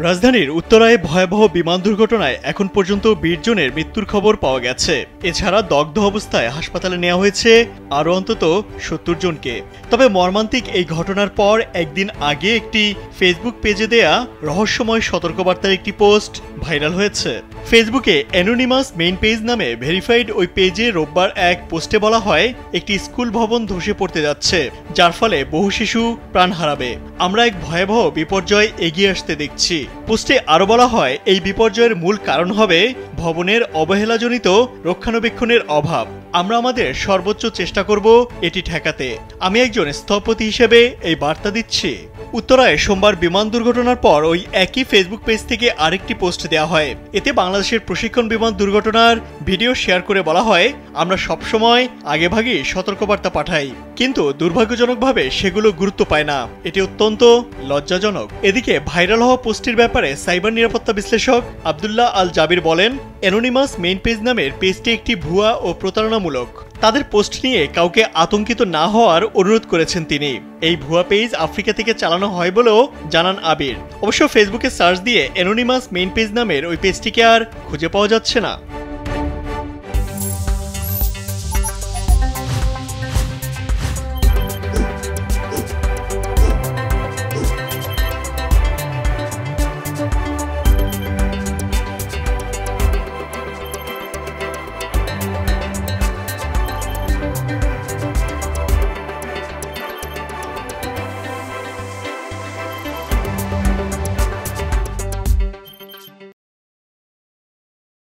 রাজধানীর উত্তরায় ভয়াবহ বিমান দুর্ঘটনায় এখন পর্যন্ত ২০ জনের মৃত্যুর খবর পাওয়া গেছে। এছাড়া দগ্ধ অবস্থায় হাসপাতালে নেওয়া হয়েছে আরও অন্তত ৭০ জনকে। তবে মর্মান্তিক এই ঘটনার পর একদিন আগে একটি ফেসবুক পেজে দেয়া রহস্যময় সতর্কবার্তার একটি পোস্ট ভাইরাল হয়েছে। ফেসবুকে অ্যানোনিমাস মেইন পেজ নামে ভেরিফাইড ওই পেজে রোববার এক পোস্টে বলা হয়, একটি স্কুল ভবন ধসে পড়তে যাচ্ছে, যার ফলে বহু শিশু প্রাণ হারাবে। আমরা এক ভয়াবহ বিপর্যয় এগিয়ে আসতে দেখছি। পোস্টে আরও বলা হয়, এই বিপর্যয়ের মূল কারণ হবে ভবনের অবহেলাজনিত রক্ষণাবেক্ষণের অভাব। আমরা আমাদের সর্বোচ্চ চেষ্টা করব এটি ঠেকাতে। আমি একজন স্থপতি হিসেবে এই বার্তা দিচ্ছি। উত্তরায় সোমবার বিমান দুর্ঘটনার পর ওই একই ফেসবুক পেজ থেকে আরেকটি পোস্ট দেওয়া হয়। এতে বাংলাদেশের প্রশিক্ষণ বিমান দুর্ঘটনার ভিডিও শেয়ার করে বলা হয়, আমরা সবসময় আগেভাগেই সতর্কবার্তা পাঠাই, কিন্তু দুর্ভাগ্যজনকভাবে সেগুলো গুরুত্ব পায় না। এটি অত্যন্ত লজ্জাজনক। এদিকে ভাইরাল হওয়া পোস্টের ব্যাপারে সাইবার নিরাপত্তা বিশ্লেষক আব্দুল্লাহ আল জাবির বলেন, অ্যানোনিমাস মেইন পেজ নামের পেজটি একটি ভুয়া ও প্রতারণামূলক। তাদের পোস্ট নিয়ে কাউকে আতঙ্কিত না হওয়ার অনুরোধ করেছেন তিনি। এই ভুয়া পেজ আফ্রিকা থেকে চালানো হয় বলেও জানান আবির। অবশ্য ফেসবুকে সার্চ দিয়ে অ্যানোনিমাস মেইন পেজ নামের ওই পেজটিকে আর খুঁজে পাওয়া যাচ্ছে না।